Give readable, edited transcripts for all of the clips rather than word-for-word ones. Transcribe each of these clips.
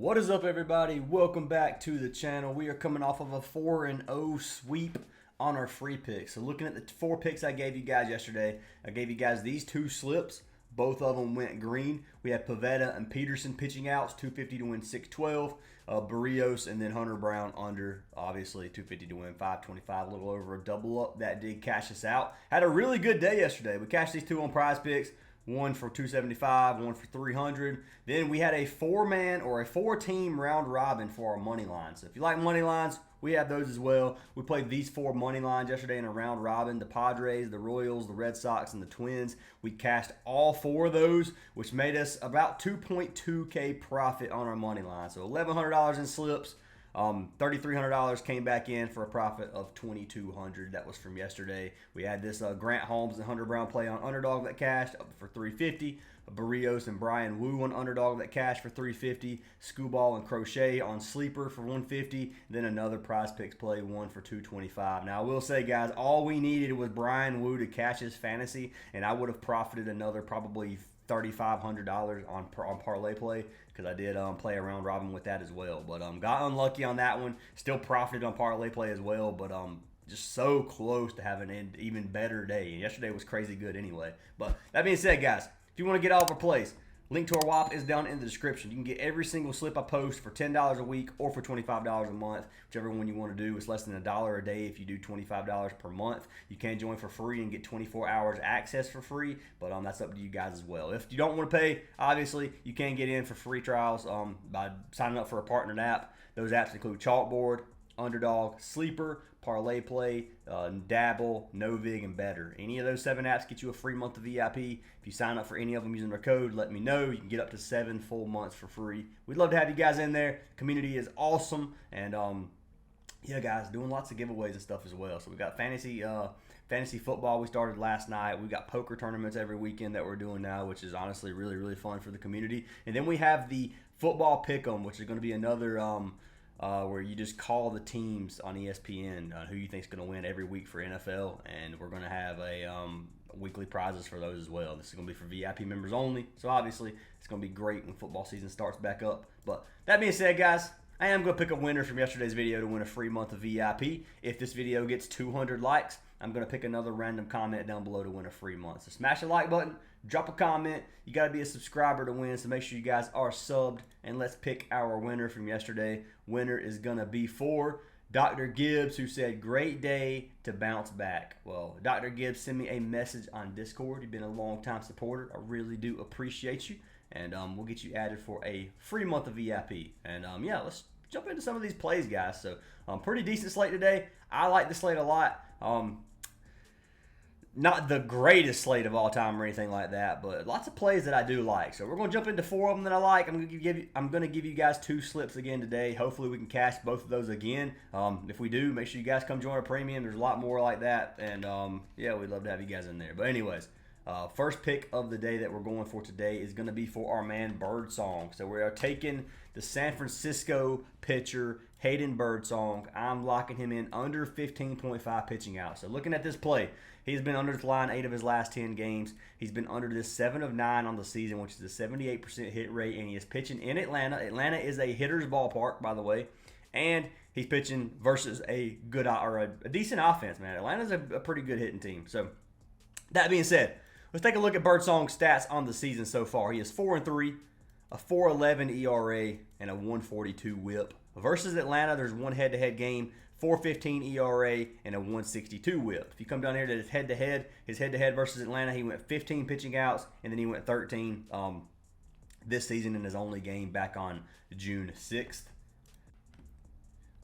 What is up, everybody? Welcome back to the channel. We are coming off of a 4-0 sweep on our free picks. So looking at the 4 picks I gave you guys yesterday, I gave you guys these 2 slips. Both of them went green. We had Pivetta and Peterson pitching outs, 250 to win 612. Barrios and then Hunter Brown under, obviously 250 to win 525, a little over a double up. That did cash us out. Had a really good day yesterday. We cashed these 2 on Prizepicks. One for 275, one for 300. Then we had a 4-man or a 4-team round robin for our money line. So if you like money lines, we have those as well. We played these 4 money lines yesterday in a round robin: the Padres, the Royals, the Red Sox, and the Twins. We cashed all 4 of those, which made us about 2.2K profit on our money line. So $1,100 in slips. $3,300 came back in for a profit of $2,200. That was from yesterday. We had this Grant Holmes and Hunter Brown play on Underdog that cashed up for $350. Barrios and Brian Wu on Underdog that cashed for $350. Scooball and Crochet on Sleeper for $150. Then another Prizepicks play, one for $225. Now I will say, guys, all we needed was Brian Wu to cash his fantasy, and I would have profited another probably $3,500 on parlay play, because I did play a round robin with that as well. But got unlucky on that one. Still profited on parlay play as well, but just so close to having an even better day. And yesterday was crazy good anyway. But that being said, guys, if you want to get all of our plays, link to our WAP is down in the description. You can get every single slip I post for $10 a week or for $25 a month, whichever one you want to do. It's less than $1 a day if you do $25 per month. You can join for free and get 24 hours access for free, but that's up to you guys as well. If you don't want to pay, obviously, you can get in for free trials by signing up for a partnered app. Those apps include CHALKBOARD, Underdog, Sleeper, Parlay Play, Dabble, NOVIG, and Better. Any of those 7 apps get you a free month of VIP. If you sign up for any of them using our code, let me know. You can get up to 7 full months for free. We'd love to have you guys in there. The community is awesome, and yeah, guys, doing lots of giveaways and stuff as well. So we got fantasy football we started last night. We got poker tournaments every weekend that we're doing now, which is honestly really, really fun for the community. And then we have the football pick'em, which is going to be another where you just call the teams on ESPN who you think is going to win every week for NFL, and we're going to have a weekly prizes for those as well. This is going to be for VIP members only, so obviously it's going to be great when football season starts back up. But that being said, guys, I am going to pick a winner from yesterday's video to win a free month of VIP. If this video gets 200 likes, I'm going to pick another random comment down below to win a free month. So smash the like button, drop a comment. You got to be a subscriber to win, so make sure you guys are subbed. And let's pick our winner from yesterday. Winner is going to be for Dr. Gibbs, who said, "Great day to bounce back." Well, Dr. Gibbs sent me a message on Discord. You've been a long-time supporter. I really do appreciate you. And we'll get you added for a free month of VIP. And yeah, let's jump into some of these plays, guys. So pretty decent slate today. I like the slate a lot. Not the greatest slate of all time or anything like that, but lots of plays that I do like. So we're going to jump into 4 of them that I like. I'm going to give you guys 2 slips again today. Hopefully we can cash both of those again. If we do, make sure you guys come join our premium. There's a lot more like that, and yeah, we'd love to have you guys in there. But anyways, first pick of the day that we're going for today is going to be for our man Birdsong. So we are taking the San Francisco pitcher Hayden Birdsong. I'm locking him in under 15.5 pitching out. So looking at this play, he's been under the line 8 of his last 10 games. He's been under this 7 of 9 on the season, which is a 78% hit rate, and he is pitching in Atlanta. Atlanta is a hitter's ballpark, by the way, and he's pitching versus a good or a decent offense, man. Atlanta's a pretty good hitting team. So that being said, let's take a look at Birdsong's stats on the season so far. He is 4-3, a 4.11 ERA, and a 1.42 WHIP. Versus Atlanta, there's one head-to-head game, 4.15 ERA, and a 1.62 WHIP. If you come down here to his head-to-head versus Atlanta, he went 15 pitching outs, and then he went 13 this season in his only game back on June 6th.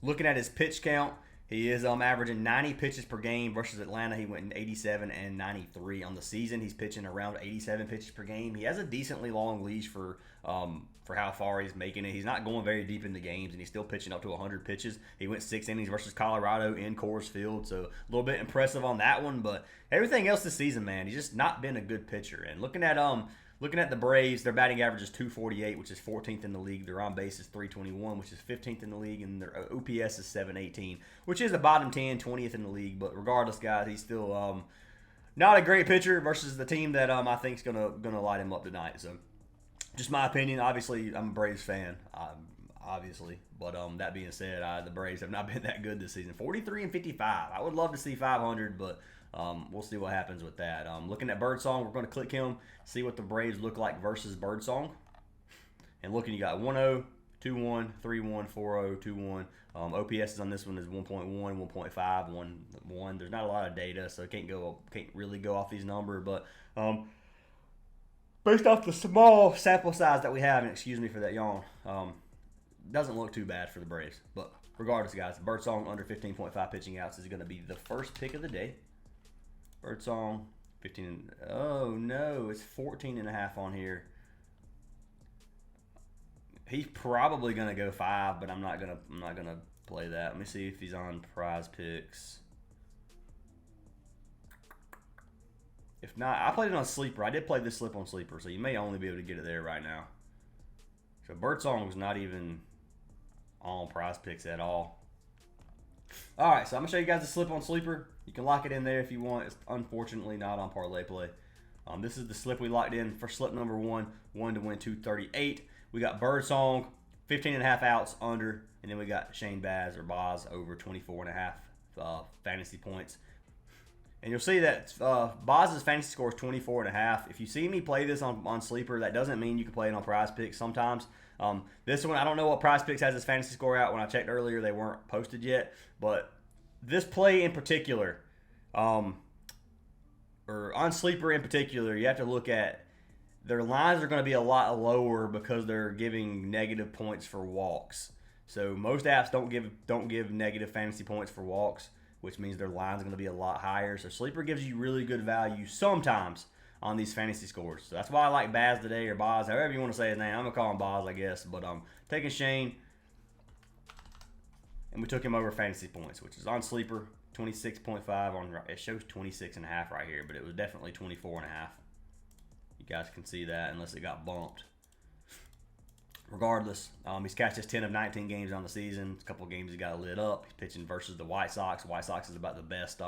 Looking at his pitch count, he is averaging 90 pitches per game. Versus Atlanta, he went in 87 and 93 on the season. He's pitching around 87 pitches per game. He has a decently long leash for how far he's making it. He's not going very deep into games, and he's still pitching up to 100 pitches. He went 6 innings versus Colorado in Coors Field, so a little bit impressive on that one. But everything else this season, man, he's just not been a good pitcher. And looking at the Braves, their batting average is 248, which is 14th in the league. Their on base is 321, which is 15th in the league, and their OPS is 718, which is the bottom 10, 20th in the league. But regardless, guys, he's still not a great pitcher versus the team that I think is gonna light him up tonight. So, just my opinion. Obviously, I'm a Braves fan. obviously. But that being said, the Braves have not been that good this season. 43-55. I would love to see 500, but we'll see what happens with that. Looking at Birdsong, we're going to click him, see what the Braves look like versus Birdsong. And looking, you got 1-0, 2-1, 3-1, 4-0, 2-1. OPS on this one is 1.1, 1.5, 1. There's not a lot of data, so can't really go off these numbers. But based off the small sample size that we have, and excuse me for that yawn, doesn't look too bad for the Braves. But regardless, guys, Birdsong under 15.5 pitching outs is going to be the first pick of the day. Birdsong 15. Oh no, it's 14.5 on here. He's probably gonna go 5, but I'm not gonna play that. Let me see if he's on Prizepicks. If not, I played it on Sleeper. I did play this slip on Sleeper, so you may only be able to get it there right now. So Birdsong was not even on Prizepicks at all. All right, so I'm gonna show you guys the slip on Sleeper. You can lock it in there if you want. It's unfortunately not on Parlay Play. This is the slip we locked in for slip number 1 to win 238. We got Birdsong, 15.5 outs under, and then we got Shane Baz over 24.5 fantasy points. And you'll see that Baz's fantasy score is 24.5. If you see me play this on Sleeper, that doesn't mean you can play it on Prizepicks sometimes. This one, I don't know what Prizepicks has his fantasy score out. When I checked earlier, they weren't posted yet. But this play in particular, or on Sleeper in particular, you have to look at their lines are going to be a lot lower because they're giving negative points for walks. So most apps don't give negative fantasy points for walks, which means their line's going to be a lot higher. So Sleeper gives you really good value sometimes on these fantasy scores. So that's why I like Baz today, or Baz, however you want to say his name. I'm going to call him Baz, I guess. But taking Shane, and we took him over fantasy points, which is on Sleeper, 26.5. It shows 26.5 right here, but it was definitely 24.5. You guys can see that unless it got bumped. Regardless, he's cashed his 10 of 19 games on the season. A couple of games he got lit up. He's pitching versus the White Sox. White Sox is about the best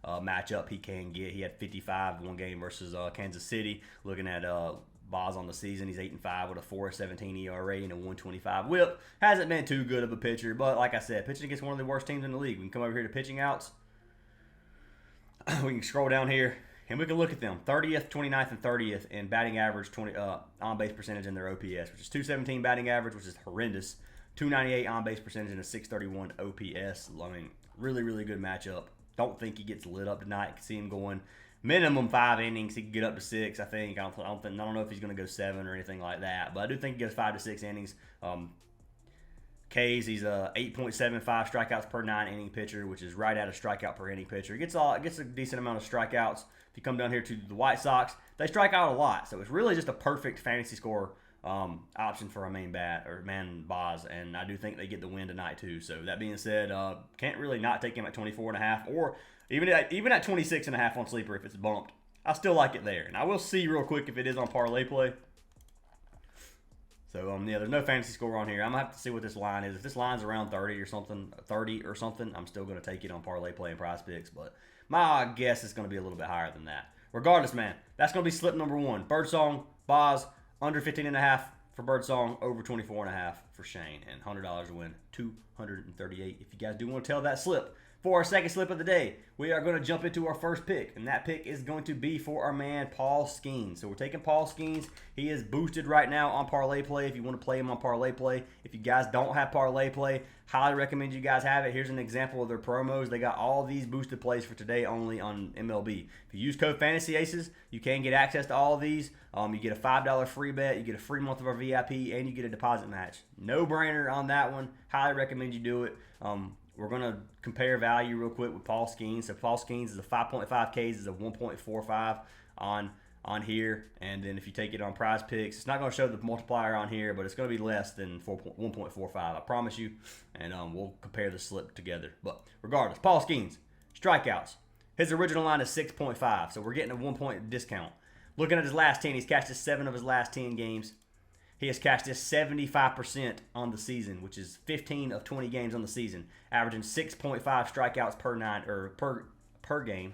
matchup he can get. He had 55 one game versus Kansas City. Looking at Boz on the season, he's 8-5 with a 4.17 ERA and a 1.25 WHIP. Hasn't been too good of a pitcher, but like I said, pitching against one of the worst teams in the league. We can come over here to pitching outs. We can scroll down here. And we can look at them, 30th, 29th, and 30th in batting average, on-base percentage in their OPS, which is 217 batting average, which is horrendous, 298 on-base percentage, and a 631 OPS. I mean, really, really good matchup. Don't think he gets lit up tonight. Can see him going minimum 5 innings. He can get up to 6, I think. I don't know if he's going to go 7 or anything like that, but I do think he goes 5 to 6 innings. K's, he's a 8.75 strikeouts per 9 inning pitcher, which is right at a strikeout per inning pitcher. He gets a decent amount of strikeouts. If you come down here to the White Sox, they strike out a lot, so it's really just a perfect fantasy score option for a main Boz, and I do think they get the win tonight too. So that being said, can't really not take him at 24.5, or even at 26.5 on Sleeper if it's bumped. I still like it there, and I will see real quick if it is on Parlay Play. So yeah, there's no fantasy score on here. I'm gonna have to see what this line is. If this line's around 30 or something, I'm still gonna take it on Parlay Play and Prizepicks, but my guess is going to be a little bit higher than that. Regardless, man, that's going to be slip number 1. Birdsong, Boz, under 15.5 for Birdsong, over 24.5 for Shane, and $100 to win, 238. If you guys do want to tell that slip, for our second slip of the day, we are going to jump into our first pick, and that pick is going to be for our man Paul Skenes. So we're taking Paul Skenes. He is boosted right now on Parlay Play if you want to play him on Parlay Play. If you guys don't have Parlay Play, highly recommend you guys have it. Here's an example of their promos. They got all these boosted plays for today only on MLB. If you use code Fantasy Aces, you can get access to all of these. You get a $5 free bet, you get a free month of our VIP, and you get a deposit match. No brainer on that one. Highly recommend you do it. We're going to compare value real quick with Paul Skenes. So Paul Skenes is a 5.5 Ks, is a 1.45 on here. And then if you take it on Prizepicks, it's not going to show the multiplier on here, but it's going to be less than 1.45. I promise you. And we'll compare the slip together. But regardless, Paul Skenes, strikeouts. His original line is 6.5, so we're getting a 1-point discount. Looking at his last 10, he's cashed his 7 of his last 10 games. He has cashed his 75% on the season, which is 15 of 20 games on the season, averaging 6.5 strikeouts per game.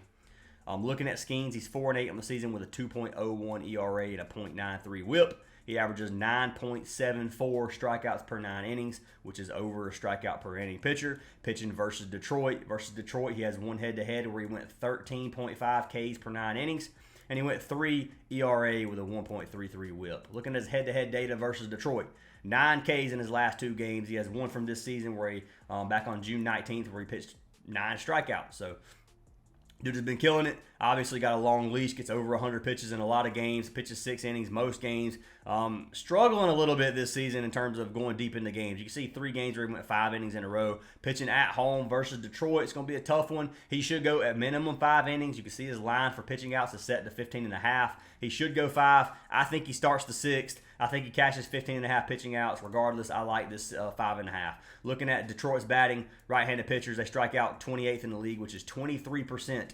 Looking at Skenes, he's 4-8 on the season with a 2.01 ERA and a .93 WHIP. He averages 9.74 strikeouts per 9 innings, which is over a strikeout per inning pitcher. Pitching versus Detroit. Versus Detroit, he has one head-to-head where he went 13.5 Ks per 9 innings. And he went 3 ERA with a 1.33 whip. Looking at his head-to-head data versus Detroit, 9 Ks in his last 2 games. He has one from this season where he, back on June 19th, where he pitched 9 strikeouts. So, dude has been killing it. Obviously got a long leash, gets over 100 pitches in a lot of games, pitches 6 innings most games. Struggling a little bit this season in terms of going deep into games. You can see 3 games where he went 5 innings in a row. Pitching at home versus Detroit, it's going to be a tough one. He should go at minimum 5 innings. You can see his line for pitching outs is set to 15.5. He should go 5. I think he starts the 6th. I think he catches 15.5 pitching outs. Regardless, I like this 5.5. Looking at Detroit's batting, right-handed pitchers, they strike out 28th in the league, which is 23%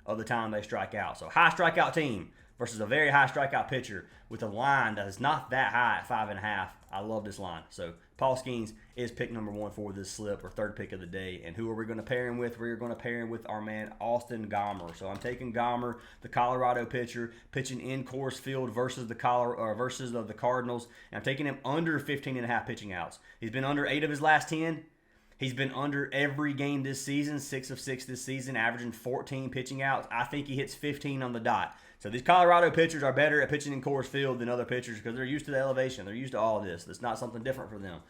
of the time they strike out. So high strikeout team versus a very high strikeout pitcher with a line that is not that high at 5.5. I love this line. So Paul Skenes is pick number 1 for this slip, or third pick of the day. And who are we going to pair him with? We're going to pair him with our man Austin Gomber. So I'm taking Gomber, the Colorado pitcher, pitching in Coors Field versus the Cardinals. And I'm taking him under 15.5 pitching outs. He's been under 8 of his last 10. He's been under every game this season, 6 of 6 this season, averaging 14 pitching outs. I think he hits 15 on the dot. So these Colorado pitchers are better at pitching in Coors Field than other pitchers because they're used to the elevation. They're used to all of this. That's not something different for them.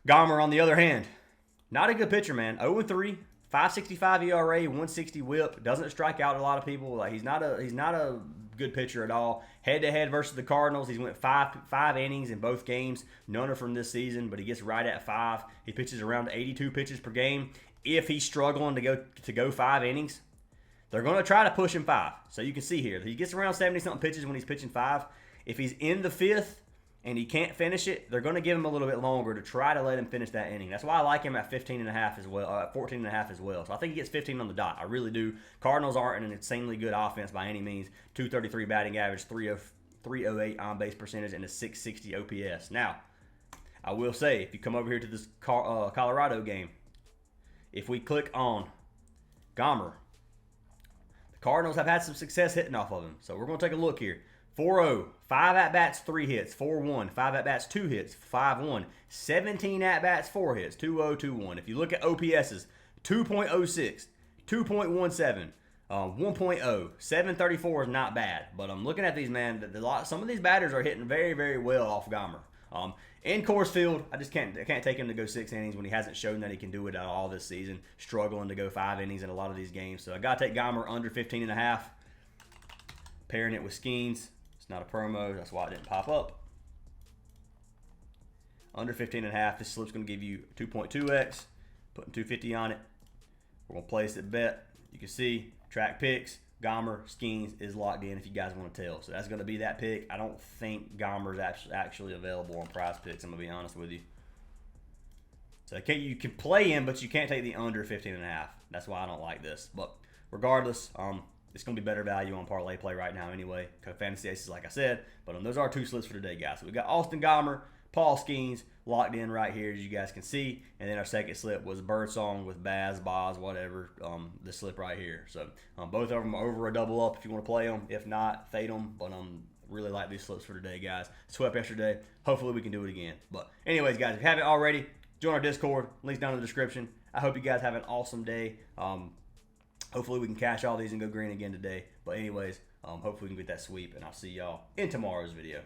Gomber, on the other hand, not a good pitcher, man. 0-3, 5.65 ERA, 160 WHIP. Doesn't strike out a lot of people. Like he's not a good pitcher at all. Head-to-head versus the Cardinals, he's went five innings in both games. None are from this season, but he gets right at 5. He pitches around 82 pitches per game. If he's struggling to go 5 innings, they're going to try to push him 5. So you can see here, he gets around 70-something pitches when he's pitching 5. If he's in the 5th and he can't finish it, they're going to give him a little bit longer to try to let him finish that inning. That's why I like him at 15.5 as well, 14.5 as well. So I think he gets 15 on the dot. I really do. Cardinals aren't an insanely good offense by any means. 233 batting average, 308 on-base percentage, and a 660 OPS. Now, I will say, if you come over here to this Colorado game, if we click on Gomber, the Cardinals have had some success hitting off of him. So we're going to take a look here. 4-0, 5 at-bats, 3 hits, 4-1, 5 at-bats, 2 hits, 5-1, 17 at-bats, 4 hits, 2-0, 2-1. If you look at OPSs, 2.06, 2.17, 1.0, 734 is not bad. But I'm looking at these, man, some of these batters are hitting very, very well off Gomber. In Coors Field, I can't take him to go 6 innings when he hasn't shown that he can do it at all this season, struggling to go 5 innings in a lot of these games. So I got to take Gomber under 15.5, pairing it with Skenes. It's not a promo, that's why it didn't pop up. Under 15.5, this slip's going to give you 2.2x, putting 250 on it. We're going to place it bet. You can see track picks. Gomber, Skenes is locked in if you guys want to tell. So that's going to be that pick. I don't think Gomber's actually available on Prizepicks, I'm going to be honest with you. So you can play him, but you can't take the under 15.5. That's why I don't like this. But regardless, it's going to be better value on parlay play right now anyway. Fantasy Aces, like I said. But those are 2 slips for today, guys. So we got Austin Gomber, Paul Skenes locked in right here, as you guys can see. And then our second slip was Birdsong with Boz, whatever, this slip right here. So both of them are over a double up if you want to play them. If not, fade them. But really like these slips for today, guys. Swept yesterday. Hopefully we can do it again. But anyways, guys, if you haven't already, join our Discord. Links down in the description. I hope you guys have an awesome day. Hopefully we can cash all these and go green again today. But anyways, hopefully we can get that sweep. And I'll see y'all in tomorrow's video.